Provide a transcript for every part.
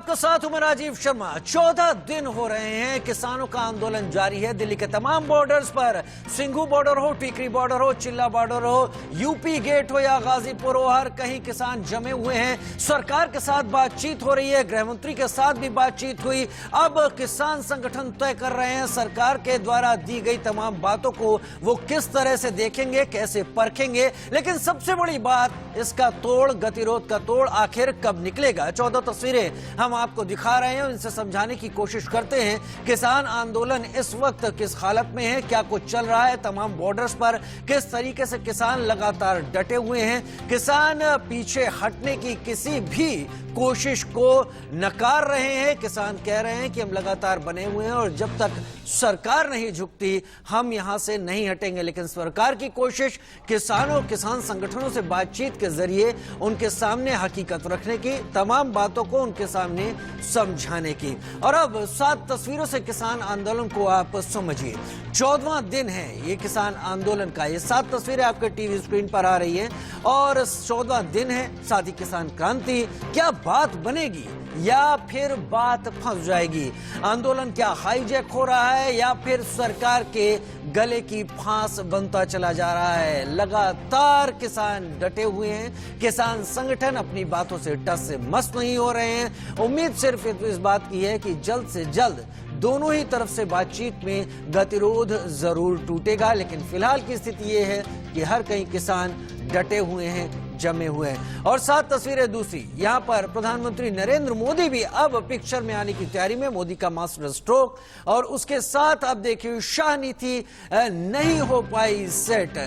आपके साथ हूं मैं राजीव शर्मा। 14 दिन हो रहे हैं किसानों का आंदोलन जारी है। दिल्ली के तमाम बॉर्डर्स पर, सिंघू बॉर्डर हो, टीकरी बॉर्डर हो, चिल्ला बॉर्डर हो, यूपी गेट हो या गाजीपुर हो, हर कहीं किसान जमे हुए हैं। सरकार के साथ बातचीत हो रही है, गृह मंत्री के साथ भी बातचीत हुई। अब किसान संगठन तय कर रहे हैं सरकार के द्वारा दी गई तमाम बातों को वो किस तरह से देखेंगे, कैसे परखेंगे। लेकिन सबसे बड़ी बात, इसका तोड़, गतिरोध का तोड़ आखिर कब निकलेगा। 14 तस्वीरें हम आपको दिखा रहे हैं, इनसे समझाने की कोशिश करते हैं किसान आंदोलन इस वक्त किस हालत में है, क्या कुछ चल रहा है तमाम बॉर्डर्स पर, किस तरीके से किसान लगातार डटे हुए हैं। किसान पीछे हटने की किसी भी कोशिश को नकार रहे हैं। किसान कह रहे हैं कि हम लगातार बने हुए हैं और जब तक सरकार नहीं झुकती हम यहां से नहीं हटेंगे। लेकिन सरकार की कोशिश किसानों, किसान संगठनों से बातचीत के जरिए उनके सामने हकीकत रखने की, तमाम बातों को उनके सामने समझाने की। और अब 7 तस्वीरों से किसान आंदोलन को आप समझिए। 14वां दिन है ये किसान आंदोलन का। ये 7 तस्वीरें आपके टीवी स्क्रीन पर आ रही है और 14वां दिन है, साथ ही किसान क्रांति। क्या बात बनेगी या फिर बात फंस जाएगी? आंदोलन क्या हाईजैक हो रहा है या फिर सरकार के गले की फांस बनता चला जा रहा है? लगातार किसान डटे हुए हैं। किसान संगठन अपनी बातों से टस से मस नहीं हो रहे हैं। उम्मीद सिर्फ इस बात की है कि जल्द से जल्द दोनों ही तरफ से बातचीत में गतिरोध जरूर टूटेगा। लेकिन फिलहाल की स्थिति यह है कि हर कहीं किसान डटे हुए हैं, जमे हुए हैं। और 7 तस्वीरें दूसरी, यहां पर प्रधानमंत्री नरेंद्र मोदी भी अब पिक्चर में आने की तैयारी में। मोदी का मास्टर स्ट्रोक और उसके साथ अब देखिए शाह नीति नहीं हो पाई सेट।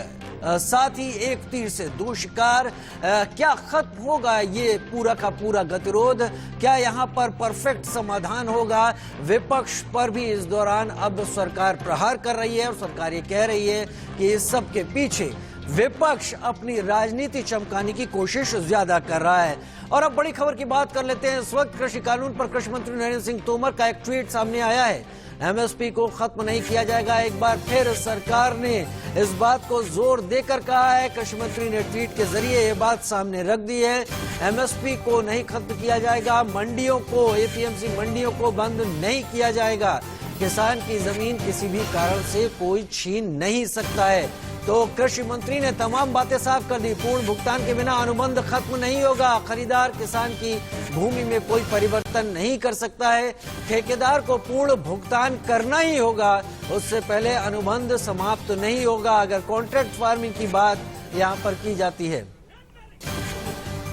साथ ही एक तीर से 2 शिकार। क्या खत्म होगा ये पूरा का पूरा गतिरोध? क्या यहां पर परफेक्ट समाधान होगा? विपक्ष पर भी इस दौरान अब सरकार प्रहार कर रही है और सरकार ये कह रही है कि इस सब के पीछे विपक्ष अपनी राजनीति चमकाने की कोशिश ज्यादा कर रहा है। और अब बड़ी खबर की बात कर लेते हैं। इस वक्त कृषि कानून पर कृषि मंत्री नरेंद्र सिंह तोमर का एक ट्वीट सामने आया है। एमएसपी को खत्म नहीं किया जाएगा। एक बार फिर सरकार ने इस बात को जोर देकर कहा है। कृषि मंत्री ने ट्वीट के जरिए ये बात सामने रख दी है। एमएसपी को नहीं खत्म किया जाएगा, मंडियों को, एपीएमसी मंडियों को बंद नहीं किया जाएगा। किसान की जमीन किसी भी कारण से कोई छीन नहीं सकता है। तो कृषि मंत्री ने तमाम बातें साफ कर दी। पूर्ण भुगतान के बिना अनुबंध खत्म नहीं होगा। खरीदार किसान की भूमि में कोई परिवर्तन नहीं कर सकता है। ठेकेदार को पूर्ण भुगतान करना ही होगा, उससे पहले अनुबंध समाप्त नहीं होगा अगर कॉन्ट्रैक्ट फार्मिंग की बात यहां पर की जाती है।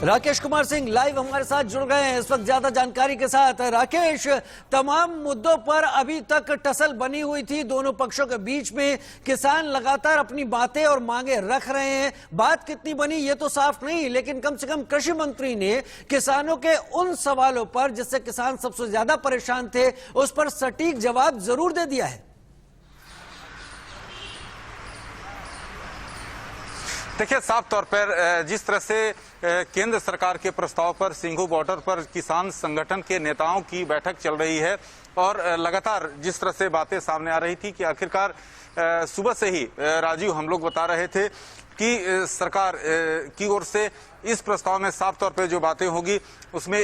राकेश कुमार सिंह लाइव हमारे साथ जुड़ गए हैं इस वक्त ज्यादा जानकारी के साथ। राकेश, तमाम मुद्दों पर अभी तक टसल बनी हुई थी दोनों पक्षों के बीच में। किसान लगातार अपनी बातें और मांगे रख रहे हैं। बात कितनी बनी ये तो साफ नहीं, लेकिन कम से कम कृषि मंत्री ने किसानों के उन सवालों पर जिससे किसान सबसे ज्यादा परेशान थे, उस पर सटीक जवाब जरूर दे दिया है। देखिए, साफ तौर पर जिस तरह से केंद्र सरकार के प्रस्ताव पर सिंघू बॉर्डर पर किसान संगठन के नेताओं की बैठक चल रही है और लगातार जिस तरह से बातें सामने आ रही थी कि आखिरकार सुबह से ही राजीव हम लोग बता रहे थे कि सरकार की ओर से इस प्रस्ताव में साफ तौर पे जो बातें होगी उसमें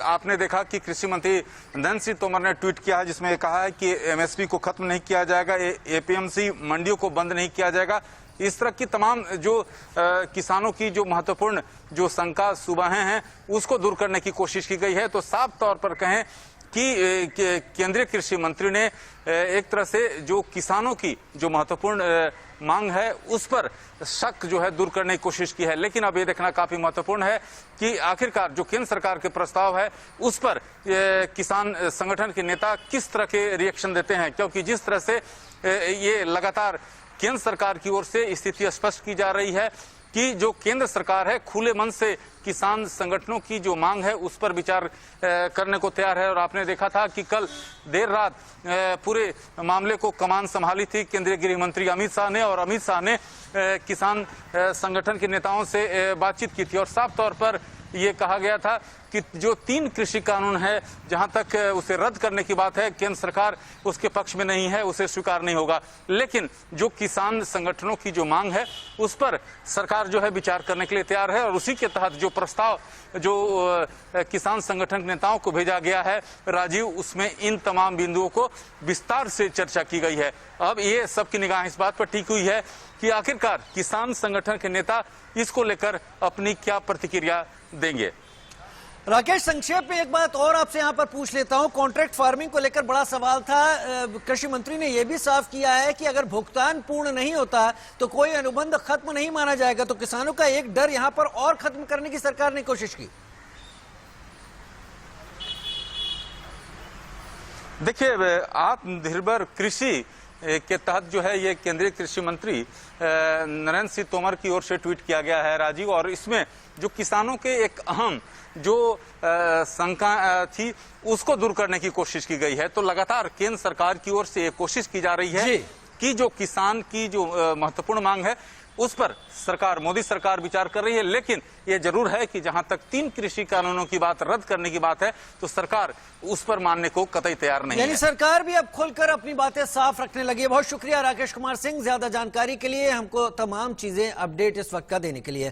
आपने देखा कि कृषि मंत्री नरेंद्र सिंह तोमर ने ट्वीट किया है जिसमें कहा है कि एमएसपी को खत्म नहीं किया जाएगा, एपीएमसी मंडियों को बंद नहीं किया जाएगा। इस तरह की तमाम जो किसानों की जो महत्वपूर्ण जो शंका सुबहें हैं उसको दूर करने की कोशिश की गई है। तो साफ तौर पर कहें कि केंद्रीय कृषि मंत्री ने एक तरह से जो किसानों की जो महत्वपूर्ण मांग है उस पर शक जो है दूर करने की कोशिश की है। लेकिन अब ये देखना काफी महत्वपूर्ण है कि आखिरकार जो केंद्र सरकार के प्रस्ताव है उस पर किसान संगठन के नेता किस तरह के रिएक्शन देते हैं, क्योंकि जिस तरह से ये लगातार केंद्र सरकार की ओर से स्थिति स्पष्ट की जा रही है कि जो केंद्र सरकार है खुले मन से किसान संगठनों की जो मांग है उस पर विचार करने को तैयार है। और आपने देखा था कि कल देर रात पूरे मामले को कमान संभाली थी केंद्रीय गृह मंत्री अमित शाह ने, और अमित शाह ने किसान संगठन के नेताओं से बातचीत की थी और साफ तौर पर ये कहा गया था कि जो 3 कृषि कानून है, जहां तक उसे रद्द करने की बात है, केंद्र सरकार उसके पक्ष में नहीं है, उसे स्वीकार नहीं होगा। लेकिन जो किसान संगठनों की जो मांग है उस पर सरकार जो है विचार करने के लिए तैयार है, और उसी के तहत जो प्रस्ताव जो किसान संगठन नेताओं को भेजा गया है राजीव, उसमें इन तमाम बिंदुओं को विस्तार से चर्चा की गई है। अब ये सबकी निगाह इस बात पर टिकी हुई है कि आखिरकार किसान संगठन के नेता इसको लेकर अपनी क्या प्रतिक्रिया देंगे। राकेश, संक्षेप में एक बात और आपसे यहां पर पूछ लेता हूं। कॉन्ट्रैक्ट फार्मिंग को लेकर बड़ा सवाल था। कृषि मंत्री ने यह भी साफ किया है कि अगर भुगतान पूर्ण नहीं होता तो कोई अनुबंध खत्म नहीं माना जाएगा। तो किसानों का एक डर यहां पर और खत्म करने की सरकार ने कोशिश की। देखिए, आत्मनिर्भर कृषि के तहत जो है ये केंद्रीय कृषि मंत्री नरेंद्र सिंह तोमर की ओर से ट्वीट किया गया है राजीव, और इसमें जो किसानों के एक अहम जो शंका थी उसको दूर करने की कोशिश की गई है। तो लगातार केंद्र सरकार की ओर से ये कोशिश की जा रही है कि जो किसान की जो महत्वपूर्ण मांग है उस पर सरकार, मोदी सरकार विचार कर रही है। लेकिन यह जरूर है कि जहां तक 3 कृषि कानूनों की बात, रद्द करने की बात है, तो सरकार उस पर मानने को कतई तैयार नहीं है। यानी सरकार भी अब खुलकर अपनी बातें साफ रखने लगी है। बहुत शुक्रिया राकेश कुमार सिंह, ज्यादा जानकारी के लिए, हमको तमाम चीजें अपडेट इस वक्त का देने के लिए।